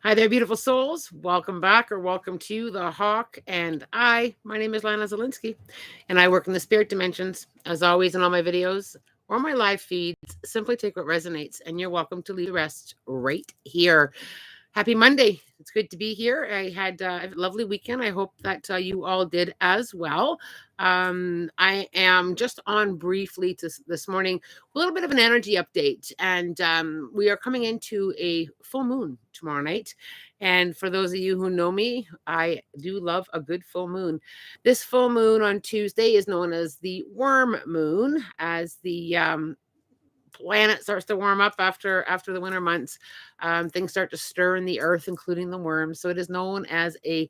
Hi there, beautiful souls. Welcome back or welcome to The Hawk and I. My name is Lana Zelinsky, and I work in the spirit dimensions. As always, in all my videos or my live feeds, simply take what resonates, and you're welcome to leave the rest right here. Happy Monday. It's good to be here. I had a lovely weekend. I hope that you all did as well. I am just on briefly this morning, a little bit of an energy update. And we are coming into a full moon tomorrow night. And for those of you who know me, I do love a good full moon. This full moon on Tuesday is known as the worm moon, as the planet starts to warm up after the winter months. Things start to stir in the earth, including the worms. So it is known as a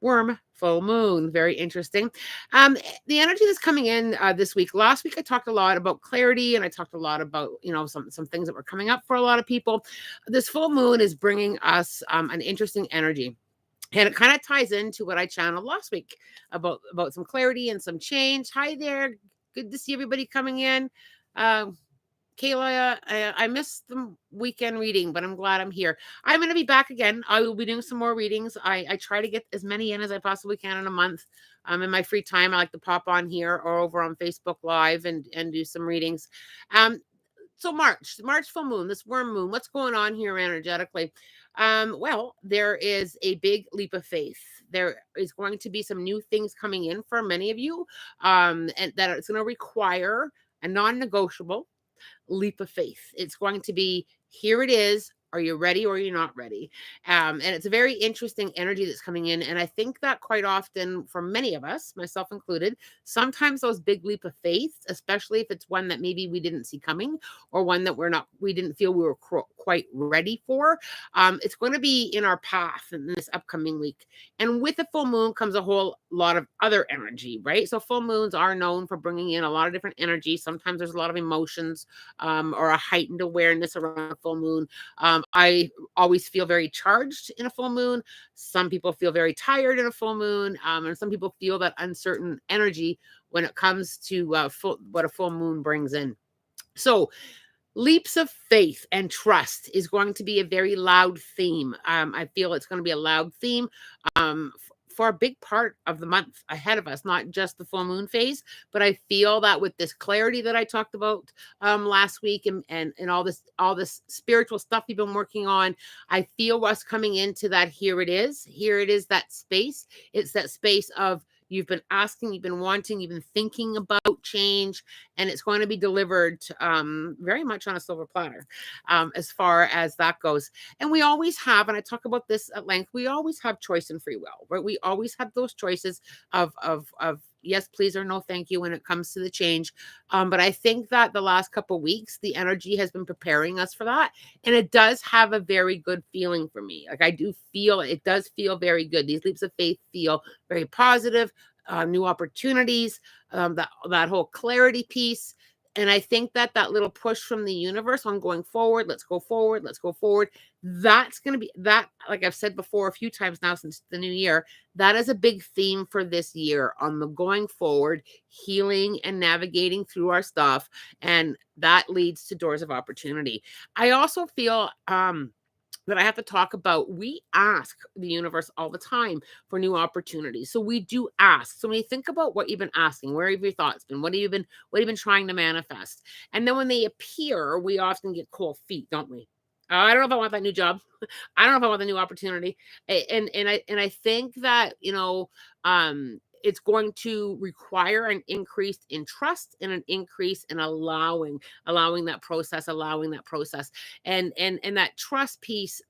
worm full moon. Very interesting. The energy that's coming in this week. Last week I talked a lot about clarity, and I talked a lot about some things that were coming up for a lot of people. This full moon is bringing us an interesting energy. And it kind of ties into what I channeled last week about some clarity and some change. Hi there. Good to see everybody coming in. Kayla, I missed the weekend reading, but I'm glad I'm here. I'm going to be back again. I will be doing some more readings. I try to get as many in as I possibly can in a month. In my free time, I like to pop on here or over on Facebook Live and do some readings. So March full moon, this worm moon, what's going on here energetically? Well, there is a big leap of faith. There is going to be some new things coming in for many of you, and that it's going to require a non-negotiable leap of faith. It's going to be, here it is. Are you ready or are you not ready? And it's a very interesting energy that's coming in. And I think that quite often, for many of us, myself included, sometimes those big leap of faith, especially if it's one that maybe we didn't see coming or one that we didn't feel we were quite ready for, it's going to be in our path in this upcoming week. And with the full moon comes a whole lot of other energy, right? So full moons are known for bringing in a lot of different energy. Sometimes there's a lot of emotions, or a heightened awareness around a full moon. I always feel very charged in a full moon. Some people feel very tired in a full moon, and some people feel that uncertain energy when it comes to what a full moon brings in. So, leaps of faith and trust is going to be a very loud theme. I feel it's going to be a loud theme for a big part of the month ahead of us, not just the full moon phase, but I feel that with this clarity that I talked about last week and all this spiritual stuff we've been working on, I feel us coming into that. Here it is. Here it is, that space. It's that space of, you've been asking, you've been wanting, you've been thinking about change, and it's going to be delivered very much on a silver platter as far as that goes. And we always have, and I talk about this at length, we always have choice and free will, right? We always have those choices of yes, please, or no, thank you when it comes to the change. But I think that the last couple of weeks, the energy has been preparing us for that. And it does have a very good feeling for me. Like, I do feel, it does feel very good. These leaps of faith feel very positive, new opportunities, that whole clarity piece. And I think that little push from the universe on going forward, let's go forward, let's go forward. That's going to be that, like I've said before a few times now since the new year, that is a big theme for this year on the going forward, healing and navigating through our stuff. And that leads to doors of opportunity. I also feel, that I have to talk about, we ask the universe all the time for new opportunities. So we do ask. So when you think about what you've been asking, where have your thoughts been? What have you been trying to manifest? And then when they appear, we often get cold feet, don't we? I don't know if I want that new job. I don't know if I want the new opportunity. And I think that, it's going to require an increase in trust and an increase in allowing that process. And that trust piece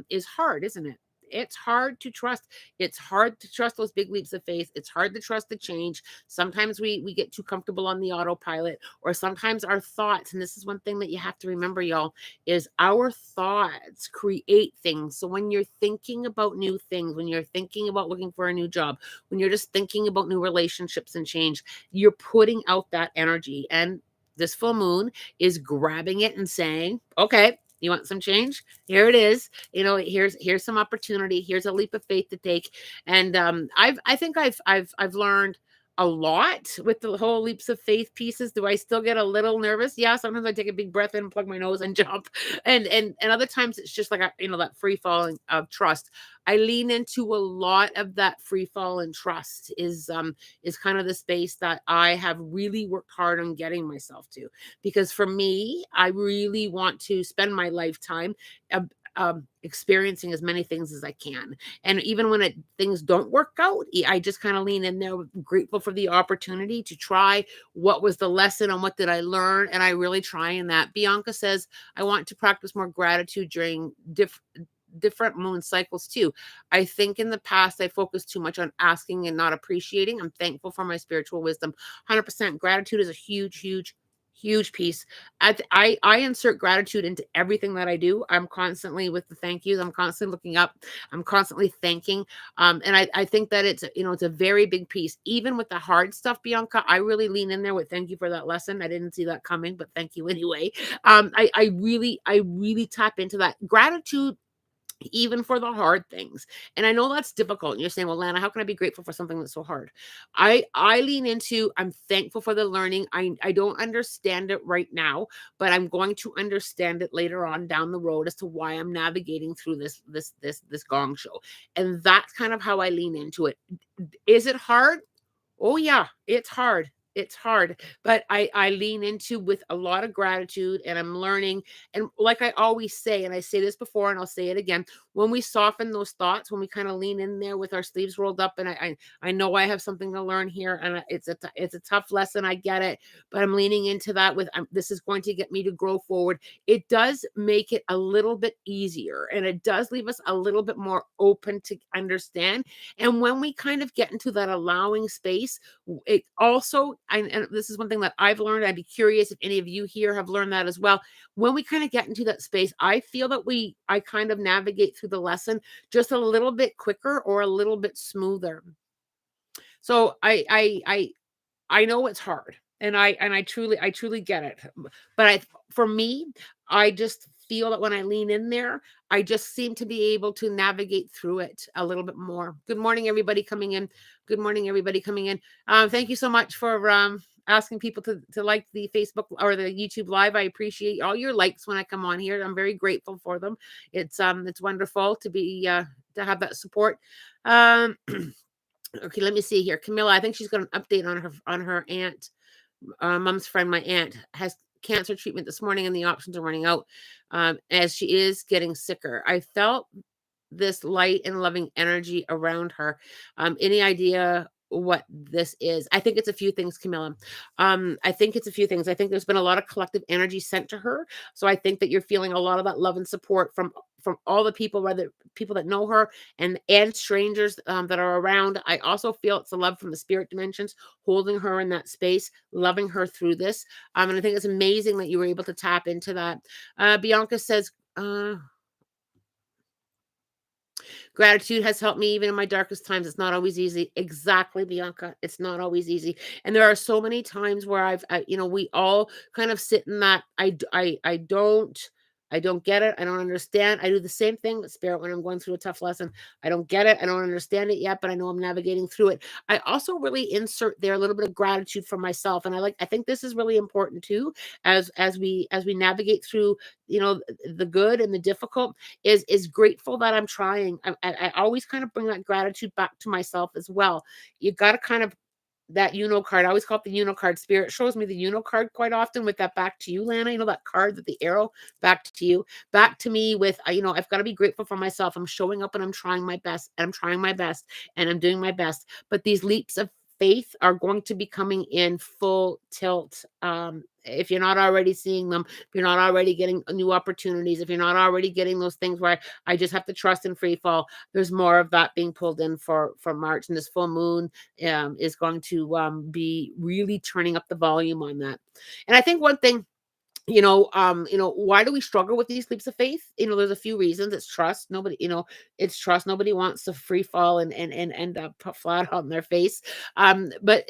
is hard, isn't it? It's hard to trust. It's hard to trust those big leaps of faith. It's hard to trust the change. Sometimes we get too comfortable on the autopilot, or sometimes our thoughts, and this is one thing that you have to remember, y'all, is our thoughts create things. So when you're thinking about new things, when you're thinking about looking for a new job, when you're just thinking about new relationships and change, you're putting out that energy. And this full moon is grabbing it and saying, okay, you want some change? Here it is. Here's some opportunity. Here's a leap of faith to take. And I think I've learned a lot with the whole leaps of faith pieces. Do I still get a little nervous? Yeah, sometimes I take a big breath in, plug my nose, and jump. And other times it's just like that free falling of trust. I lean into a lot of that free fall and trust is kind of the space that I have really worked hard on getting myself to. Because for me, I really want to spend my lifetime experiencing as many things as I can. And even when things don't work out, I just kind of lean in there, grateful for the opportunity to try. What was the lesson and what did I learn? And I really try in that. Bianca says, I want to practice more gratitude during different moon cycles too. I think in the past I focused too much on asking and not appreciating. I'm thankful for my spiritual wisdom. 100% gratitude is a huge piece. I insert gratitude into everything that I do. I'm constantly with the thank yous. I'm constantly looking up. I'm constantly thanking. And I think that it's a very big piece. Even with the hard stuff, Bianca, I really lean in there with thank you for that lesson. I didn't see that coming, but thank you anyway. I really tap into that gratitude even for the hard things. And I know that's difficult. And you're saying, well, Lana, how can I be grateful for something that's so hard? I lean into I'm thankful for the learning. I don't understand it right now, but I'm going to understand it later on down the road as to why I'm navigating through this gong show. And that's kind of how I lean into it. Is it hard? Oh yeah, it's hard. It's hard, but I lean into with a lot of gratitude and I'm learning. And like I always say, and I say this before and I'll say it again, when we soften those thoughts, when we kind of lean in there with our sleeves rolled up, and I know I have something to learn here, and it's a tough lesson. I get it, but I'm leaning into that with this is going to get me to grow forward. It does make it a little bit easier, and it does leave us a little bit more open to understand. And when we kind of get into that allowing space, it also, and this is one thing that I've learned. I'd be curious if any of you here have learned that as well. When we kind of get into that space, I feel that I kind of navigate through the lesson just a little bit quicker or a little bit smoother. So I know it's hard, and I truly get it. But for me, I just feel that when I lean in there, I just seem to be able to navigate through it a little bit more. Good morning, everybody coming in. Good morning, everybody coming in. Thank you so much for asking people to like the Facebook or the YouTube live. I appreciate all your likes when I come on here. I'm very grateful for them. It's wonderful to be to have that support. Um Okay, let me see here. Camilla, I think she's got an update on her aunt, mom's friend. My aunt has cancer treatment this morning, and the options are running out as she is getting sicker. I felt this light and loving energy around her. Any idea what this is? I think it's a few things, Camilla. I think it's a few things. I think there's been a lot of collective energy sent to her. So I think that you're feeling a lot of that love and support from all the people, whether people that know her and strangers that are around. I also feel it's a love from the spirit dimensions, holding her in that space, loving her through this. And I think it's amazing that you were able to tap into that. Bianca says, gratitude has helped me even in my darkest times. It's not always easy. Exactly, Bianca. It's not always easy. And there are so many times where we all kind of sit in that. I don't get it. I don't understand. I do the same thing with spirit when I'm going through a tough lesson. I don't get it. I don't understand it yet, but I know I'm navigating through it. I also really insert there a little bit of gratitude for myself. And I think this is really important too, as we navigate through, the good and the difficult is grateful that I'm trying. I always kind of bring that gratitude back to myself as well. You got to kind of that card. I always call it the card. Spirit shows me the card quite often with that back to you, Lana. That card with the arrow back to you, back to me with, I've got to be grateful for myself. I'm showing up and I'm trying my best and I'm trying my best and I'm doing my best. But these leaps of faith are going to be coming in full tilt. If you're not already seeing them, if you're not already getting new opportunities, if you're not already getting those things where I just have to trust and free fall, there's more of that being pulled in for March. And this full moon is going to be really turning up the volume on that. And I think one thing Why do we struggle with these leaps of faith? There's a few reasons. It's trust. It's trust. Nobody wants to free fall and end up flat on their face. But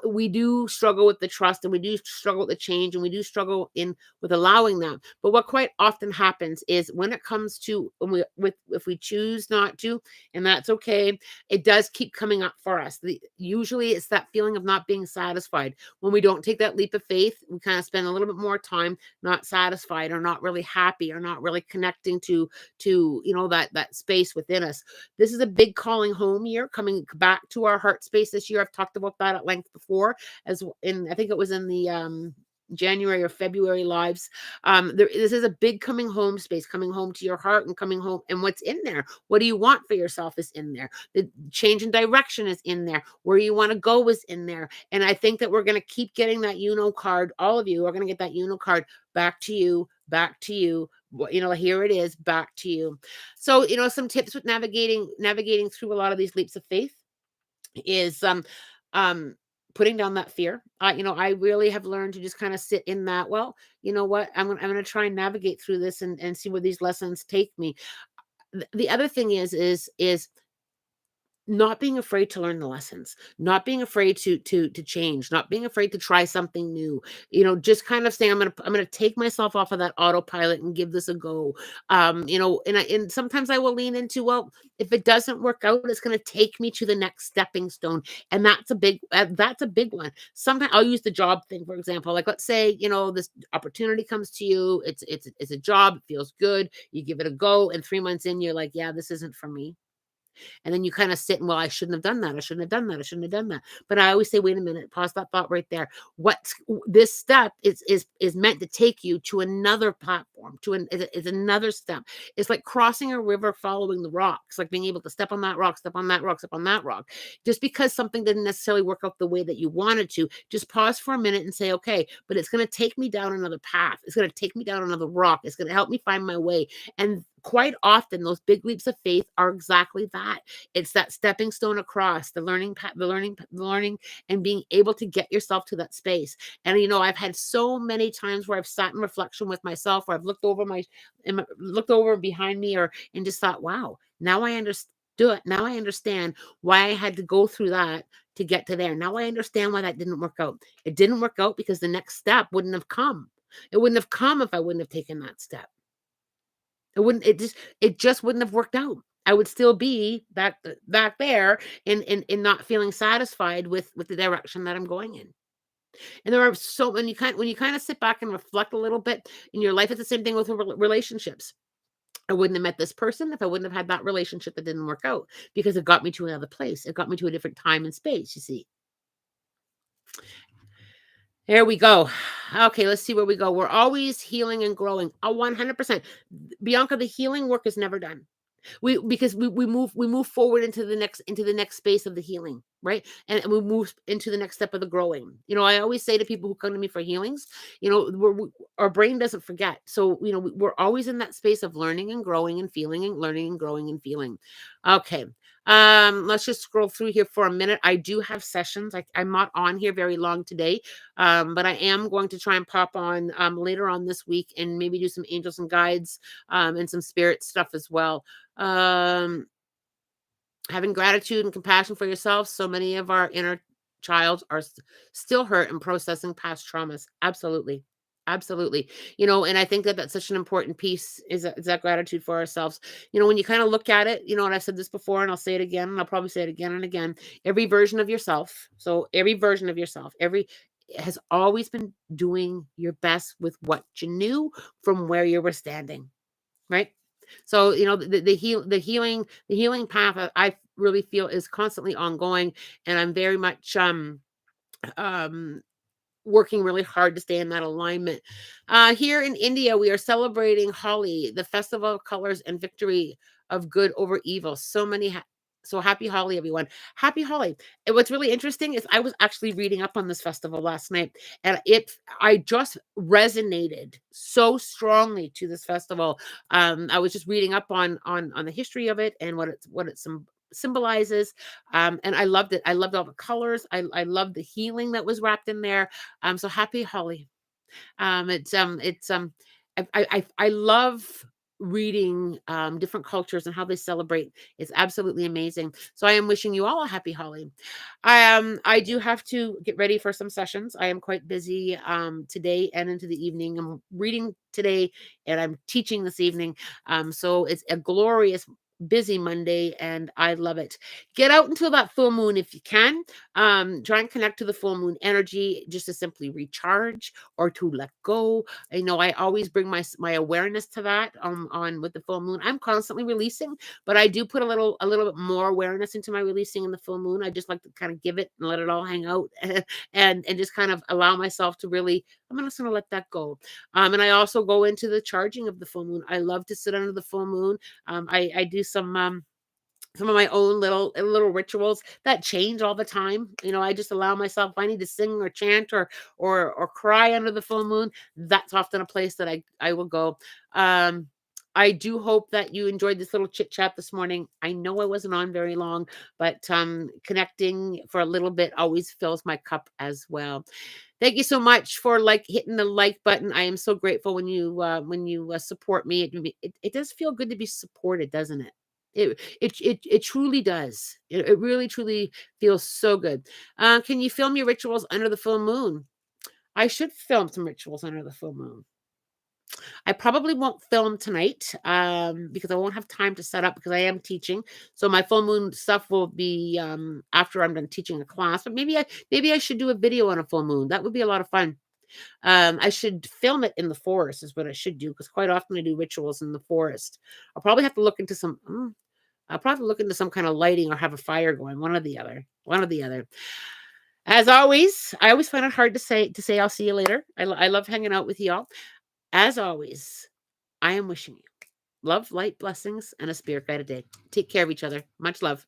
we do struggle with the trust, and we do struggle with the change, and we do struggle in with allowing that. But what quite often happens is when it comes to when we with if we choose not to, and that's okay, it does keep coming up for us. Usually it's that feeling of not being satisfied. When we don't take that leap of faith, we kind of spend a little bit more time not satisfied or not really happy or not really connecting to that space within us. This is a big calling home year, coming back to our heart space this year. I've talked about that at length before, I think it was in the January or February lives. This is a big coming home space, coming home to your heart and coming home. And what's in there? What do you want for yourself is in there. The change in direction is in there. Where you want to go is in there. And I think that we're going to keep getting that card. All of you are going to get that card back to you, back to you. Here it is, back to you. So, some tips with navigating through a lot of these leaps of faith is um putting down that fear. I really have learned to just kind of sit in that. Well, you know what? I'm gonna try and navigate through this and see where these lessons take me. The other thing is not being afraid to learn the lessons, not being afraid to change, not being afraid to try something new. Just kind of saying, I'm gonna take myself off of that autopilot and give this a go. And sometimes I will lean into, well, if it doesn't work out, it's gonna take me to the next stepping stone. And that's a big one. Sometimes I'll use the job thing, for example. Like, let's say, this opportunity comes to you, it's a job, it feels good, you give it a go, and 3 months in, you're like, yeah, this isn't for me. And then you kind of sit and, well, I shouldn't have done that. I shouldn't have done that. I shouldn't have done that. But I always say, wait a minute, pause that thought right there. This step is meant to take you to another platform, is another step. It's like crossing a river following the rocks, like being able to step on that rock, step on that rock, step on that rock. Just because something didn't necessarily work out the way that you wanted to, just pause for a minute and say, okay, but it's going to take me down another path. It's going to take me down another rock. It's going to help me find my way. And quite often those big leaps of faith are exactly that. It's that stepping stone across the learning path, the learning and being able to get yourself to that space. And I've had so many times where I've sat in reflection with myself, or I've looked over behind me, or and just thought, wow, now I understood it. Now I understand why I had to go through that to get to there. Now I understand why that didn't work out. It didn't work out because the next step wouldn't have come. It wouldn't have come if I wouldn't have taken that step. It just wouldn't have worked out. I would still be back there in not feeling satisfied with the direction that I'm going in. And there are so when you kind of sit back and reflect a little bit in your life, it's the same thing with relationships. I wouldn't have met this person if I wouldn't have had that relationship that didn't work out, because it got me to another place. It got me to a different time and space, you see. There we go. Okay, let's see where we go. We're always healing and growing. 100%. Bianca, the healing work is never done. We move forward into the next space of the healing, right? And we move into the next step of the growing. I always say to people who come to me for healings, our brain doesn't forget. So, we're always in that space of learning and growing and feeling and learning and growing and feeling. Okay. Let's just scroll through here for a minute. I do have sessions. I'm not on here very long today. But I am going to try and pop on later on this week and maybe do some angels and guides and some spirit stuff as well. Um, Having gratitude and compassion for yourself. So many of our inner child are still hurt and processing past traumas. Absolutely. Absolutely. And I think that that's such an important piece, is that gratitude for ourselves. When you kind of look at it, and I've said this before and I'll say it again, and I'll probably say it again and again. Every version of yourself, every has always been doing your best with what you knew from where you were standing, right? So, the healing path, I really feel, is constantly ongoing, and I'm very much um working really hard to stay in that alignment. Here in India, we are celebrating Holi, the festival of colors and victory of good over evil. So happy Holi, everyone. Happy Holi. And what's really interesting is I was actually reading up on this festival last night, and I just resonated so strongly to this festival. I was just reading up on the history of it and what it symbolizes. And I loved it. I loved all the colors. I loved the healing that was wrapped in there. So happy Holi. I love reading different cultures and how they celebrate. It's absolutely amazing. So I am wishing you all a happy Holly. I do have to get ready for some sessions. I am quite busy today and into the evening. I'm reading today and I'm teaching this evening. So it's a glorious busy Monday and I love it. Get out until that full moon if you can. Try and connect to the full moon energy just to simply recharge or to let go. I always bring my awareness to that on with the full moon. I'm constantly releasing, but I do put a little bit more awareness into my releasing in the full moon. I just like to kind of give it and let it all hang out and just kind of allow myself to really, I'm just gonna let that go. And I also go into the charging of the full moon. I love to sit under the full moon. I do some of my own little rituals that change all the time. I just allow myself, if I need to sing or chant or cry under the full moon, that's often a place that I will go. Um, I do hope that you enjoyed this little chit chat this morning. I know I wasn't on very long, but connecting for a little bit always fills my cup as well. Thank you so much for hitting the like button. I am so grateful when you support me. It does feel good to be supported, doesn't it? It truly does. It really truly feels so good. Can you film your rituals under the full moon? I should film some rituals under the full moon. I probably won't film tonight because I won't have time to set up because I am teaching. So my full moon stuff will be after I'm done teaching a class. But maybe I should do a video on a full moon. That would be a lot of fun. I should film it in the forest is what I should do because quite often I do rituals in the forest. I'll probably have to look into I'll probably look into some kind of lighting or have a fire going, one or the other. One or the other. As always, I always find it hard to say I'll see you later. I love hanging out with y'all. As always, I am wishing you love, light, blessings, and a spirit guided day. Take care of each other. Much love.